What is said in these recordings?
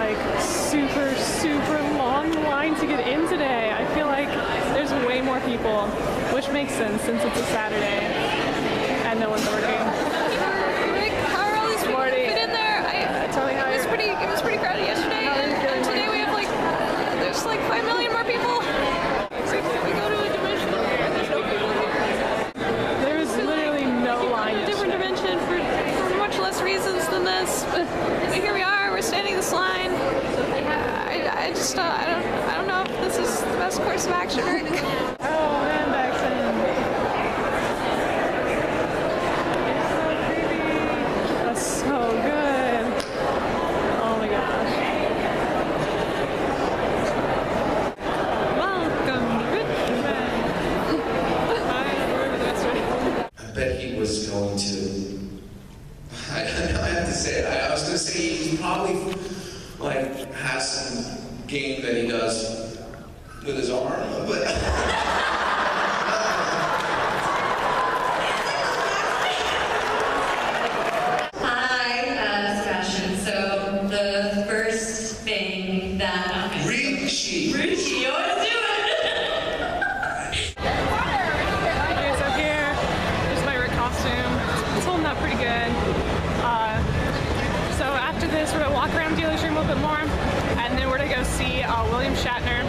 like super, super long line to get in today. I feel like there's way more people, which makes sense since it's a Saturday and no one's working. How are all these people fit in there? It was pretty crowded yesterday, and today we have like there's like 5 million more people. It's like we go to a dimension here and there's no people here. There's literally no line. A different dimension for much less reasons than this, but here we are. We're standing this line. I don't know if this is the best course of action or Oh, man, Baxton. That's so good. Oh my gosh. Welcome to Richmond. I bet he was going to. I have to say it. I was going to say he's probably like has some game that he does with his arm, but. Hi, Sebastian. So the first thing that Richie, you always do it. Okay, so here, here's my Rick costume. It's holding up pretty good. So after this, we're gonna walk around the dealer's room a little bit more, and then we're gonna go see William Shatner.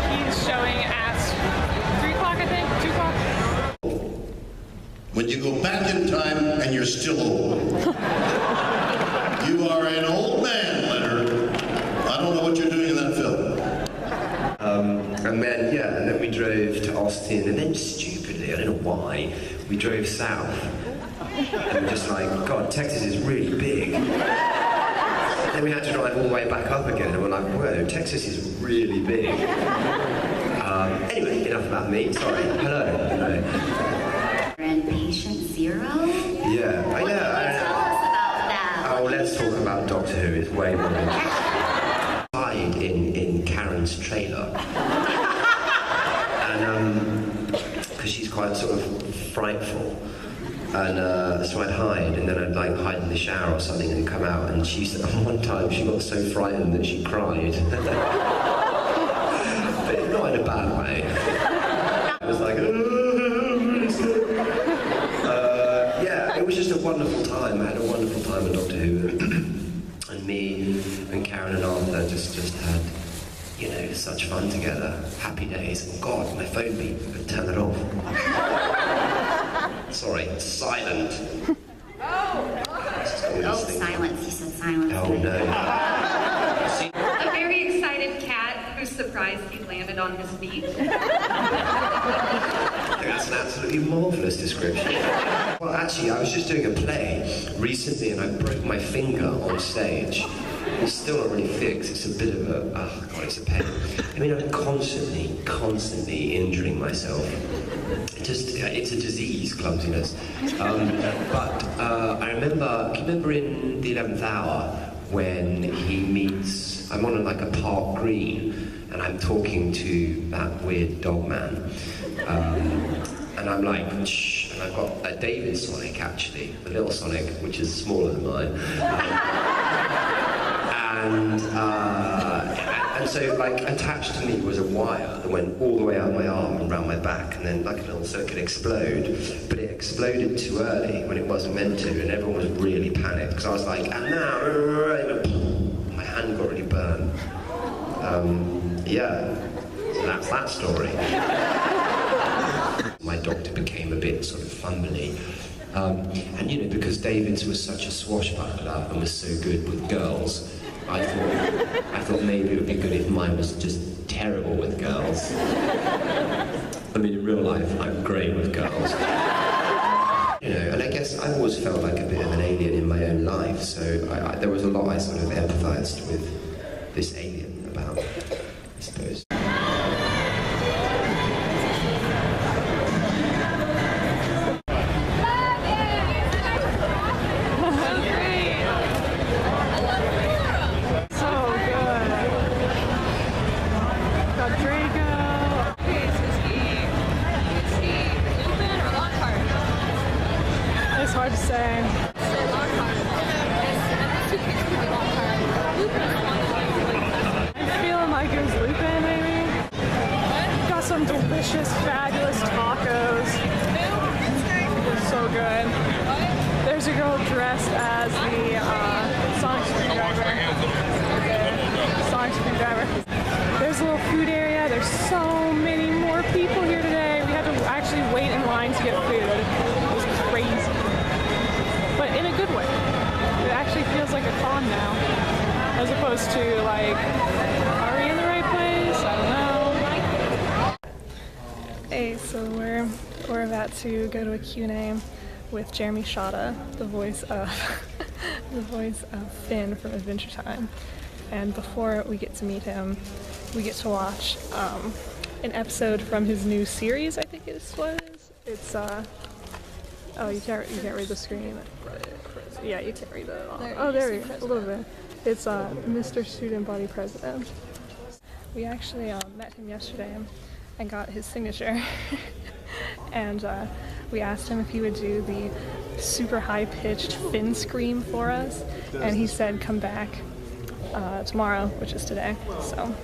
He's showing at 3 o'clock, I think, 2 o'clock. When you go back in time and you're still old. You are an old man, Leonard. I don't know what you're doing in that film. And then we drove to Austin, and then stupidly, I don't know why, we drove south. And we're just like, God, Texas is really big. Then we had to drive all the way back up again, and we're like, whoa, Texas is really big. Anyway, enough about me, sorry. Hello. And patient zero? Yeah. What can you tell us about that? Oh, let's talk about Doctor Who, it's way more interesting. Hide in Karen's trailer. And, because she's quite sort of frightful. And so I'd hide, and then I'd like hide in the shower or something and come out, and she said, one time she got so frightened that she cried. But not in a bad way. It was like, yeah, it was just a wonderful time. I had a wonderful time with Doctor Who, and me and Karen and Arthur just had, you know, such fun together. Happy days. Oh God, my phone beat. I turn it off. Sorry, silent. Oh, silence. You said silence. Oh no. A very excited cat who's surprised he landed on his feet. That's an absolutely marvellous description. Well, actually, I was just doing a play recently and I broke my finger on stage. It's still not really fixed. It's a bit of a, oh God, it's a pain. I mean, I'm constantly injuring myself. It's a disease, clumsiness. But I remember, do you remember in the 11th Hour when he meets, I'm on like a park green and I'm talking to that weird dog man. And I'm like, shh, and I've got a David Sonic actually, a little Sonic, which is smaller than mine. And so, like, attached to me was a wire that went all the way up my arm and round my back, and then, like a little, so it could explode. But it exploded too early when it wasn't meant to, and everyone was really panicked, because I was like, and now, my hand got really burned. Yeah, so that's that story. My doctor became a bit sort of fumbly. And, you know, because David's was such a swashbuckler and was so good with girls, I thought maybe it would be good if mine was just terrible with girls. I mean, in real life, I'm great with girls. You know, and I guess I always felt like a bit of an alien in my own life, so there was a lot I sort of empathized with this alien about, I suppose. It's hard to say. So Lockhart. Two kids could be Lockhart. Lupin is the one delicious, fabulous tacos. They're so good. There's a girl dressed as the Sonic screwdriver. Sonic screwdriver. There's a little food area. There's so many more people here today. We had to actually wait in line to get food. It was crazy. But in a good way. It actually feels like a con now. As opposed to like, are we in the right place? I don't know. Hey, so we're about to go to a Q&A with Jeremy Shada, the voice of Finn from Adventure Time. And before we get to meet him, we get to watch an episode from his new series, I think it's what it is. It's oh, you can't read the screen. Yeah, you can't read it. Oh, there you go. A little bit. It's Mr. Student Body President. We actually met him yesterday and got his signature. And we asked him if he would do the super high-pitched Finn scream for us, and he said come back tomorrow, which is today. So.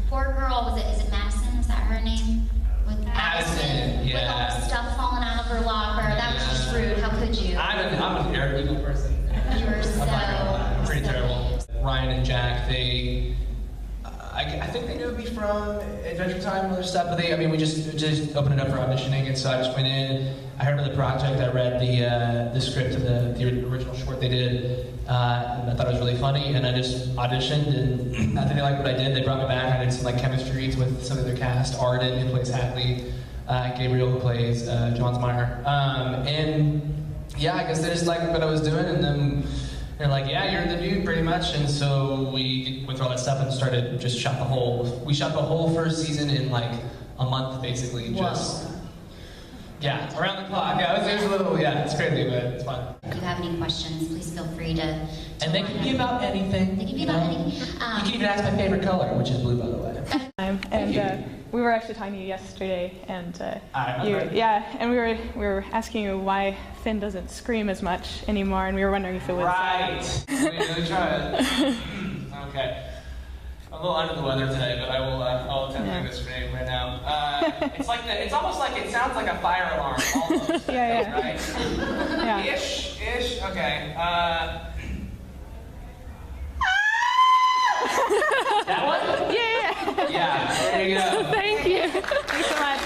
Poor girl, is it Madison? Is that her name? With Madison, yeah. With all the stuff falling out of her locker. That was just rude. How could you? I'm a very evil person. You were so pretty terrible. Ryan and Jack, they, I think they knew me from Adventure Time and other stuff, but we just opened it up for auditioning, and so I just went in. I heard of the project. I read the script of the original short they did, and I thought it was really funny. And I just auditioned, and I think they liked what I did. They brought me back. I did some chemistry reads with some of their cast: Arden, who plays Hadley, Gabriel, who plays Johnsmeyer, and yeah, I guess they just liked what I was doing, and then they're like, "Yeah, you're the dude, pretty much." And so we went through all that stuff and shot the whole first season in a month, basically. Just. Yeah, around the clock. Yeah, it was a little, it's crazy, but it's fun. If you have any questions, please feel free to and they can be about anything. They can be about anything. You can even ask my favorite color, which is blue, by the way. And we were actually talking to you yesterday, and and we were asking you why Finn doesn't scream as much anymore, and we were wondering if it was right. Let me try it. Okay. I'm a little under the weather today, but I'll attempt to do this right now. It's almost like it sounds like a fire alarm, almost. Yeah. Right? Yeah. Ish, okay. That one? Yeah. Yeah, there you go. Thank you. Thanks so much.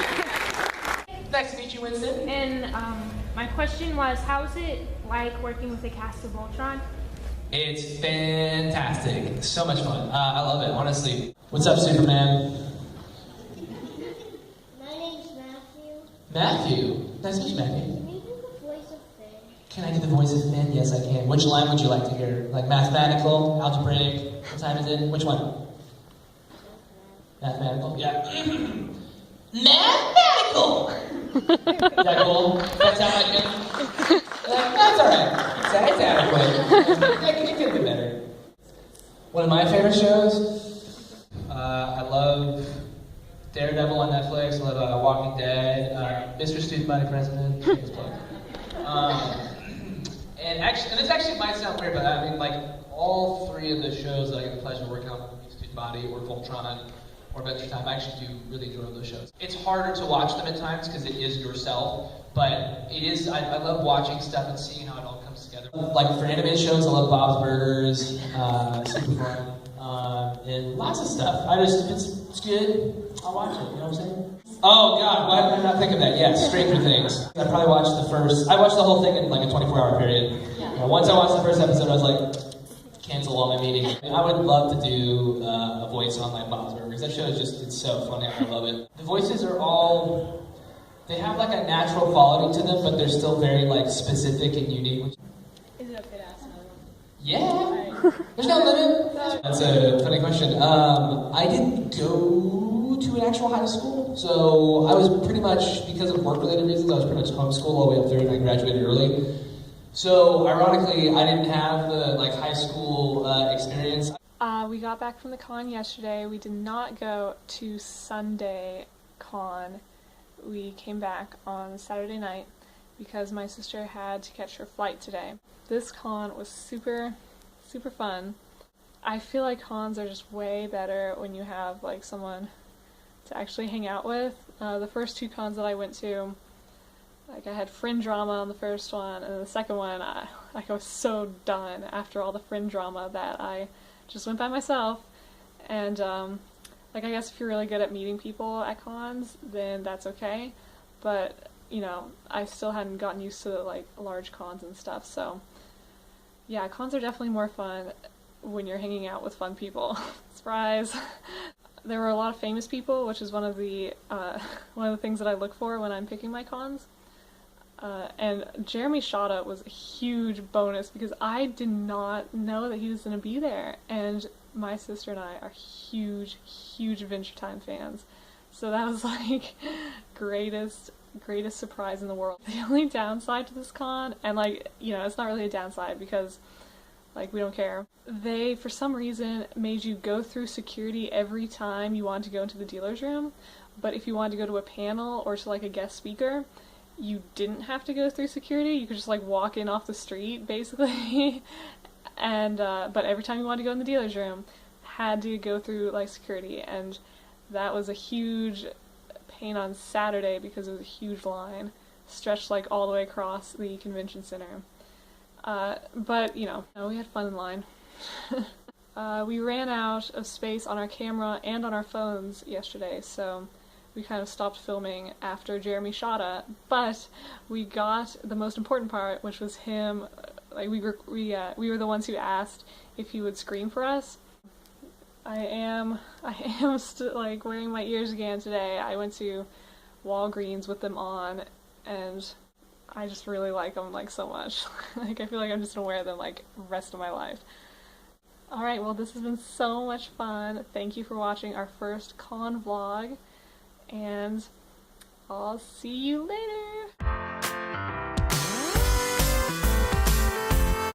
Nice to meet you, Winston. And my question was, how is it like working with the cast of Voltron? It's fantastic. So much fun. I love it, honestly. What's up, Superman? My name's Matthew. Matthew? Nice to meet you, Matthew. Can you do the voice of Finn? Can I do the voice of Finn? Yes, I can. Which line would you like to hear? Mathematical, algebraic? What time is it? Which one? Mathematical? Yeah. Mathematical! Is that cool? That sound like him? That's alright. It's adequate. It could be better. One of my favorite shows, I love Daredevil on Netflix. I love Walking Dead, Mr. Student Body President. And this actually might sound weird, but all three of the shows that I get the pleasure of working on, Student Body or Voltron or Adventure Time, I actually do really enjoy those shows. It's harder to watch them at times because it is yourself, but it is, I love watching stuff and seeing how it all comes together. For animated shows, I love Bob's Burgers, super fun, and lots of stuff. If it's good, I'll watch it, you know what I'm saying? Oh God, why did I not think of that? Yes, Stranger Things. I probably watched I watched the whole thing in a 24-hour period. Once I watched the first episode, I was like, cancel all my meetings. I would love to do a voice on Bob's Burgers. That show is it's so funny. I love it. The voices are all, they have a natural quality to them, but they're still very specific and unique. Is it okay to ask another one? Yeah. There's no limit. That's a funny question. I didn't go to an actual high school, so I was pretty much, because of work-related reasons, I was pretty much homeschooled all the way up through, and I graduated early. So, ironically, I didn't have the high school experience. We got back from the con yesterday. We did not go to Sunday con. We came back on Saturday night because my sister had to catch her flight today. This con was super, super fun. I feel like cons are just way better when you have someone to actually hang out with. The first 2 cons that I went to, like I had friend drama on the first one, and then the second one, I was so done after all the friend drama that I just went by myself. And like I guess if you're really good at meeting people at cons, then that's okay. But you know, I still hadn't gotten used to like large cons and stuff. So yeah, cons are definitely more fun when you're hanging out with fun people. Surprise! There were a lot of famous people, which is one of the things that I look for when I'm picking my cons. And Jeremy Shada was a huge bonus because I did not know that he was going to be there. And my sister and I are huge, huge Adventure Time fans. So that was like greatest surprise in the world. The only downside to this con, and like, you know, it's not really a downside because like we don't care. They, for some reason, made you go through security every time you wanted to go into the dealer's room. But if you wanted to go to a panel or to like a guest speaker, you didn't have to go through security. You could just like walk in off the street, basically. And but every time you wanted to go in the dealer's room, had to go through like security, and that was a huge pain on Saturday because it was a huge line, stretched like all the way across the convention center. But you know, we had fun in line. We ran out of space on our camera and on our phones yesterday, so we kind of stopped filming after Jeremy Shada, but we got the most important part, which was him. Like we were the ones who asked if he would scream for us. I am like wearing my ears again today. I went to Walgreens with them on, and I just really like them like so much. Like I feel like I'm just gonna wear them like the rest of my life. Alright, well this has been so much fun. Thank you for watching our first con vlog, and I'll see you later!